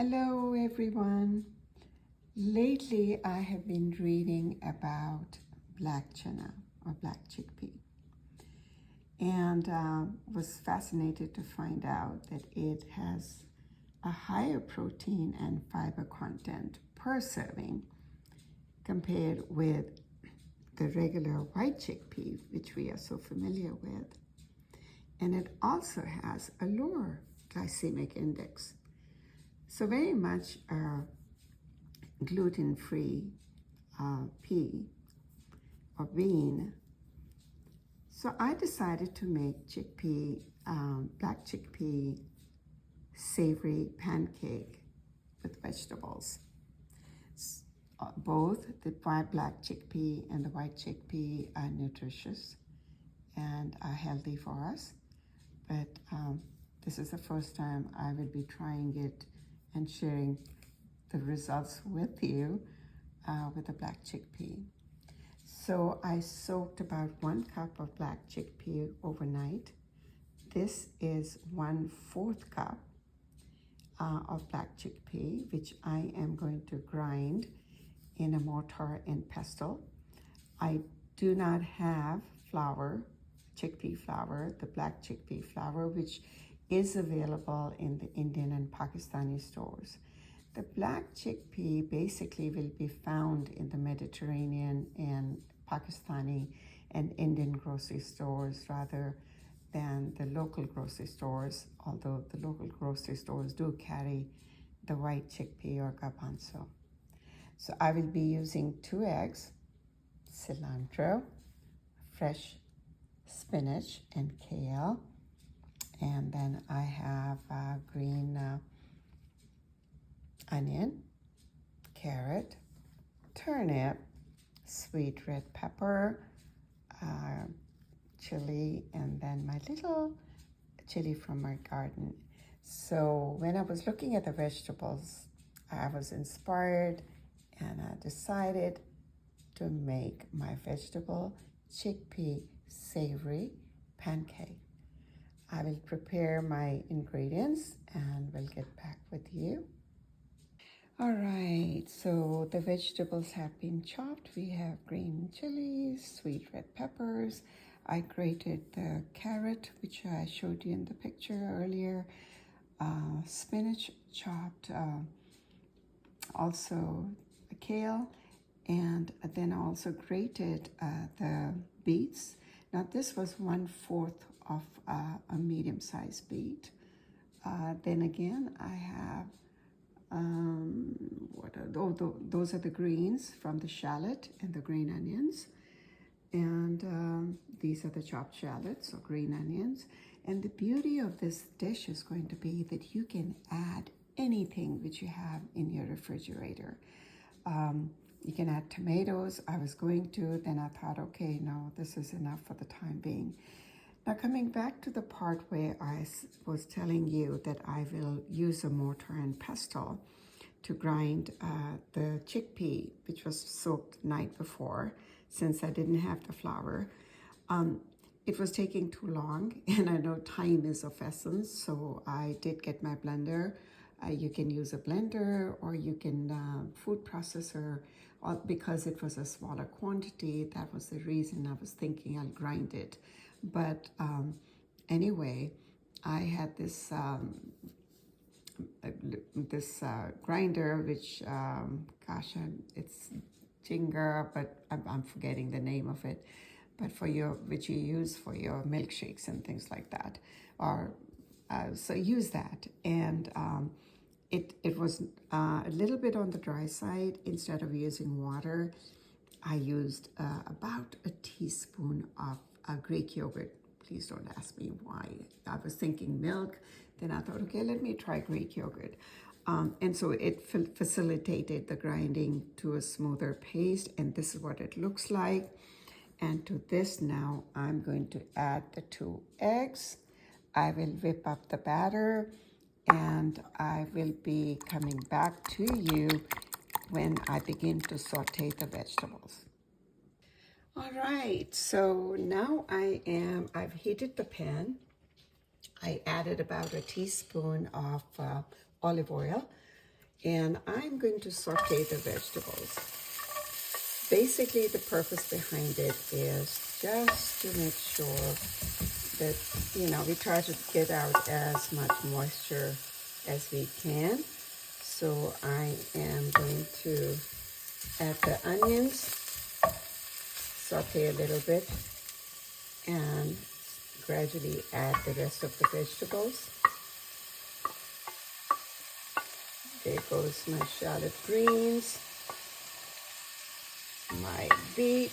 Hello everyone. Lately I have been reading about black chana or black chickpea and was fascinated to find out that it has a higher protein and fiber content per serving compared with the regular white chickpea, which we are so familiar with. And it also has a lower glycemic index. So very much a gluten-free pea or bean. So I decided to make black chickpea savory pancake with vegetables. Both the black chickpea and the white chickpea are nutritious and are healthy for us. But this is the first time I will be trying it and sharing the results with you with the black chickpea. So I soaked about 1 cup of black chickpea overnight. This is 1/4 cup of black chickpea, which I am going to grind in a mortar and pestle. I do not have flour, chickpea flour, the black chickpea flour, which is available in the Indian and Pakistani stores. The black chickpea basically will be found in the Mediterranean and Pakistani and Indian grocery stores rather than the local grocery stores, although the local grocery stores do carry the white chickpea or garbanzo. So I will be using 2 eggs, cilantro, fresh spinach and kale, and then I have green onion, carrot, turnip, sweet red pepper, chili, and then my little chili from my garden. So when I was looking at the vegetables, I was inspired and I decided to make my vegetable chickpea savory pancake. I will prepare my ingredients and we'll get back with you. All right, so the vegetables have been chopped. We have green chilies, sweet red peppers. I grated the carrot, which I showed you in the picture earlier. Spinach chopped, also kale, and then I also grated the beets. Now this was 1/4 of a medium-sized beet. Then again, I have those are the greens from the shallot and the green onions, and these are the chopped shallots or green onions. And the beauty of this dish is going to be that you can add anything which you have in your refrigerator. You can add tomatoes. I was going to, then I thought, okay, no, this is enough for the time being. Now coming back to the part where I was telling you that I will use a mortar and pestle to grind the chickpea, which was soaked the night before, since I didn't have the flour. It was taking too long, and I know time is of essence, so I did get my blender. You can use a blender or you can food processor, because it was a smaller quantity. That was the reason I was thinking I'll grind it. But anyway, I had this grinder, which gosh, it's Jinger, but I'm forgetting the name of it. But which you use for your milkshakes and things like that, or so use that. And it was a little bit on the dry side. Instead of using water, I used about a teaspoon of Greek yogurt. Please don't ask me why. I was thinking milk, then I thought, okay, let me try Greek yogurt. And so it facilitated the grinding to a smoother paste, and this is what it looks like. And to this now, I'm going to add the 2 eggs. I will whip up the batter, and I will be coming back to you when I begin to saute the vegetables. All right, so now I've heated the pan. I added about a teaspoon of olive oil. And I'm going to saute the vegetables. Basically, the purpose behind it is just to make sure that, we try to get out as much moisture as we can. So I am going to add the onions, saute a little bit, and gradually add the rest of the vegetables. There goes my shallot greens, my beet.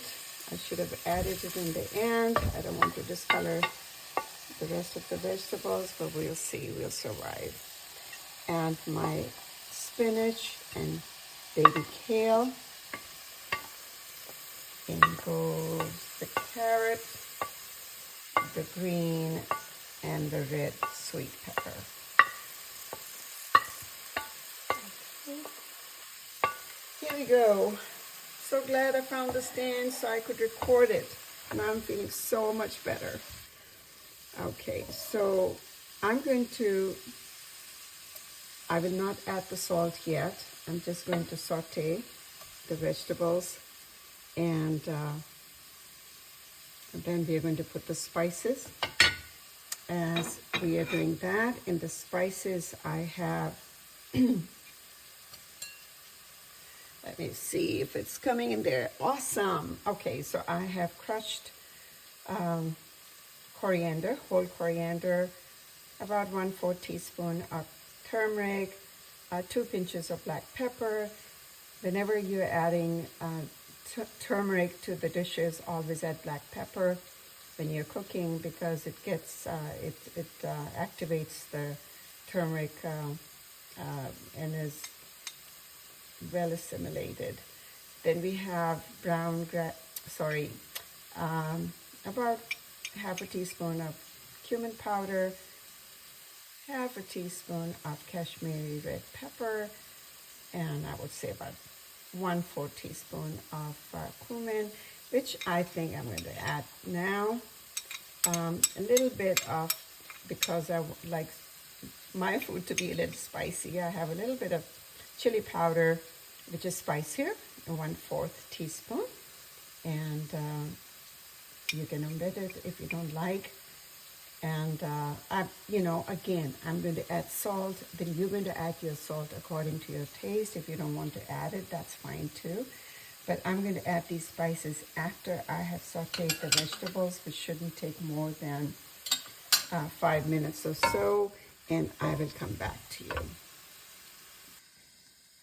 I should have added it in the end. I don't want to discolor the rest of the vegetables, but we'll see, we'll survive. And my spinach and baby kale. In goes the carrot, the green, and the red sweet pepper. Here we go. So glad I found the stand so I could record it. Now I'm feeling so much better. Okay, so I will not add the salt yet. I'm just going to saute the vegetables, and then we are going to put the spices. As we are doing that, in the spices I have, let me see if it's coming in there. Awesome. Okay, so I have crushed coriander, whole coriander, about 1/4 teaspoon of turmeric, 2 pinches of black pepper. Whenever you're adding turmeric to the dishes, always add black pepper when you're cooking, because it gets activates the turmeric and is well assimilated. Then we have about 1/2 teaspoon of cumin powder, 1/2 teaspoon of Kashmiri red pepper, and I would say about 1/4 teaspoon of cumin, which I think I'm going to add now. A little bit of, because I like my food to be a little spicy, I have a little bit of chili powder, which is spicier, 1/4 teaspoon. And you can omit it if you don't like. And again, I'm going to add salt. Then you're going to add your salt according to your taste. If you don't want to add it, that's fine too. But I'm going to add these spices after I have sauteed the vegetables, which shouldn't take more than 5 minutes or so, and I will come back to you.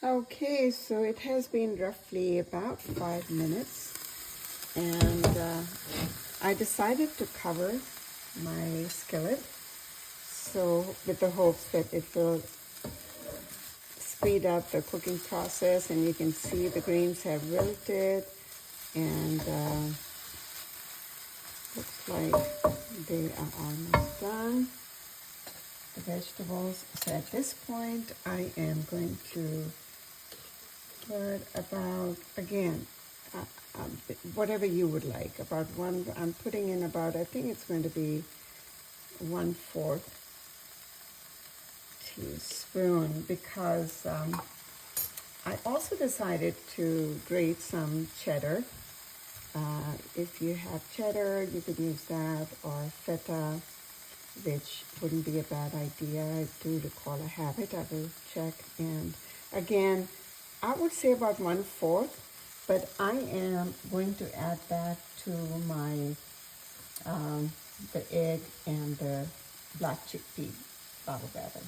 Okay, so it has been roughly about 5 minutes, and I decided to cover my skillet, so with the hopes that it will speed up the cooking process. And you can see the greens have wilted, and looks like they are almost done, the vegetables. So at this point I am going to put about, again, whatever you would like, about one. I'm putting in about, I think it's going to be 1/4 teaspoon, because I also decided to grate some cheddar. If you have cheddar, you could use that, or feta, which wouldn't be a bad idea. I do recall I have it. I will check. And again, I would say about 1/4. But I am going to add that to my the egg and the black chickpea bubble batter.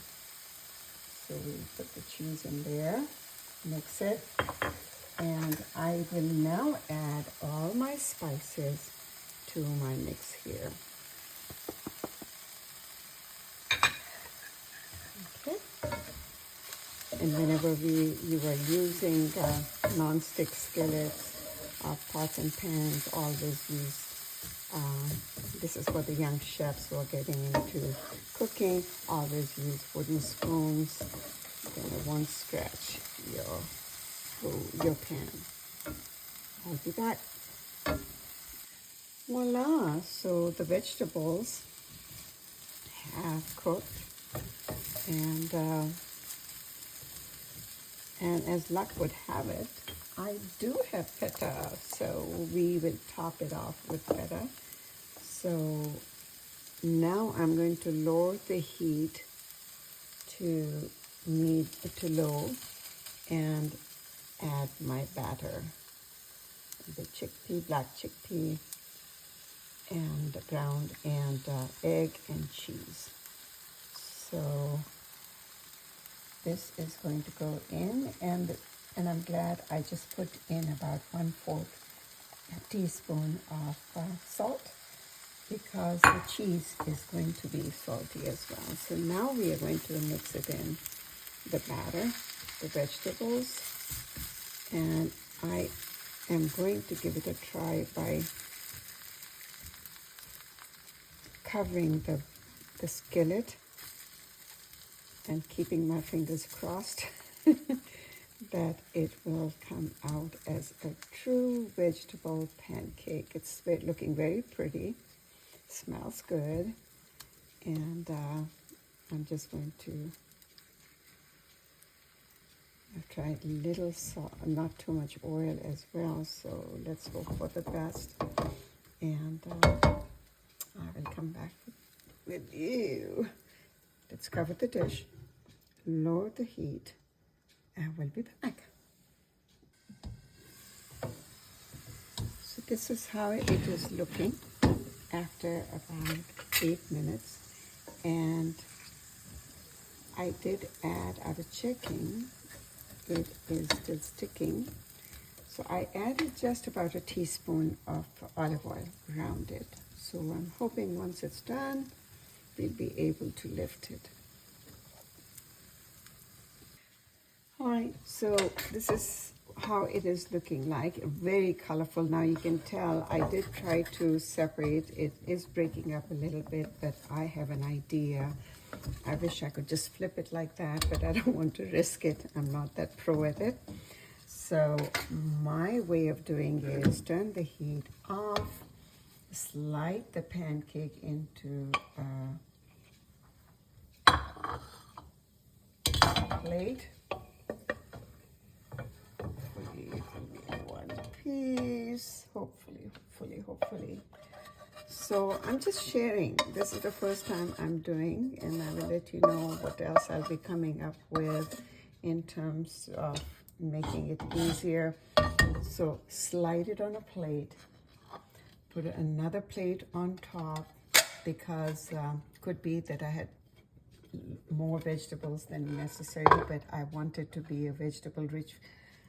So we put the cheese in there, mix it, and I will now add all my spices to my mix here. Okay. And whenever you are using non-stick skillets, pots and pans, always use, this is what the young chefs who are getting into cooking, always use wooden spoons, then it won't scratch your pan. I'll be back. Voila, so the vegetables have cooked, and And as luck would have it, I do have feta, so we will top it off with feta. So now I'm going to lower the heat to low and add my batter. The chickpea, black chickpea, and ground, and egg and cheese. So this is going to go in, and I'm glad I just put in about 1/4 teaspoon of salt, because the cheese is going to be salty as well. So now we are going to mix it in, the batter, the vegetables, and I am going to give it a try by covering the skillet and keeping my fingers crossed that it will come out as a true vegetable pancake. It's looking very pretty, smells good, and I'm just going to, I've tried little salt, not too much oil as well, so let's hope for the best. And I will come back with you. Let's cover the dish, lower the heat, and we'll be back. So this is how it is looking after about 8 minutes. And I did add, I was checking, it is still sticking. So I added just about a teaspoon of olive oil around it. So I'm hoping once it's done, we'll be able to lift it. All right, so this is how it is looking like, very colorful. Now you can tell I did try to separate. It is breaking up a little bit, but I have an idea. I wish I could just flip it like that, but I don't want to risk it. I'm not that pro at it. So my way of doing it is turn the heat off, slide the pancake into a plate. One piece, hopefully. So I'm just sharing. This is the first time I'm doing, and I will let you know what else I'll be coming up with in terms of making it easier. So slide it on a plate, put another plate on top, because could be that I had more vegetables than necessary, but I want it to be a vegetable rich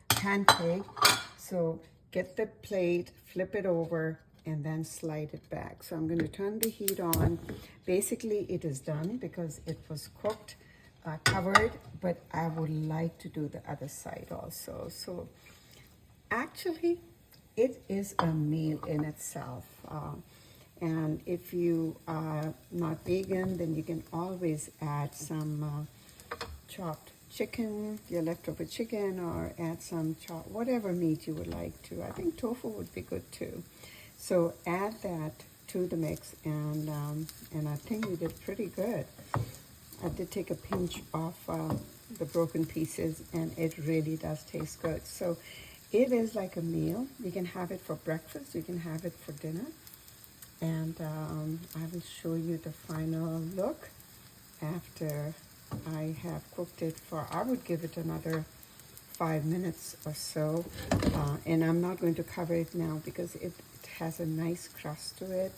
pancake. So get the plate, flip it over, and then slide it back. So I'm going to turn the heat on. Basically it is done because it was cooked, covered, but I would like to do the other side also. So actually it is a meal in itself. And if you are not vegan, then you can always add some chopped chicken, your leftover chicken, or add some chopped, whatever meat you would like to. I think tofu would be good too. So add that to the mix, and I think we did pretty good. I did take a pinch off the broken pieces, and it really does taste good. So it is like a meal. You can have it for breakfast, you can have it for dinner, and I will show you the final look after I have cooked it for, I would give it another 5 minutes or so, and I'm not going to cover it now because it has a nice crust to it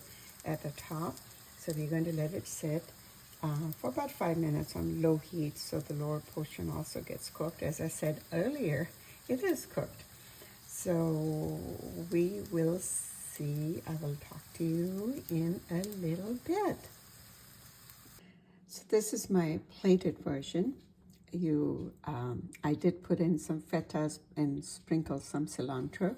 at the top. So we're going to let it sit for about 5 minutes on low heat, so the lower portion also gets cooked. As I said earlier, it is cooked. So we will see. I will talk to you in a little bit. So this is my plated version. I did put in some fetas and sprinkle some cilantro,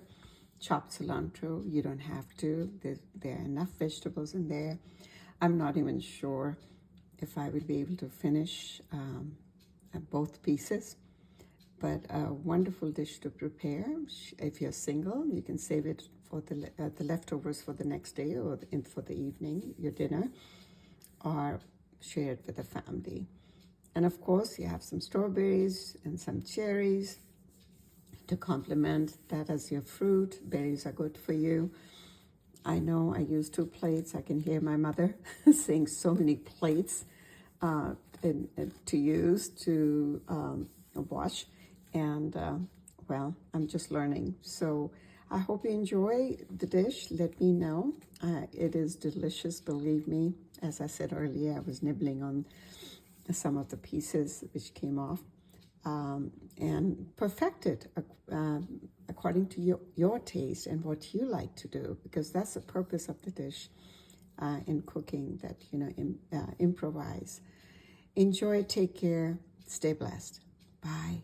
chopped cilantro. You don't have to. There are enough vegetables in there. I'm not even sure if I would be able to finish both pieces, but a wonderful dish to prepare. If you're single, you can save it for the leftovers for the next day, or for the evening, your dinner, or share it with the family. And of course, you have some strawberries and some cherries to complement that as your fruit. Berries are good for you. I know I use 2 plates. I can hear my mother saying so many plates to use to wash. And well, I'm just learning. So I hope you enjoy the dish. Let me know. It is delicious, believe me. As I said earlier, I was nibbling on some of the pieces which came off, and perfect it according to your taste and what you like to do, because that's the purpose of the dish in cooking, that, you know, improvise. Enjoy, take care, stay blessed. Bye.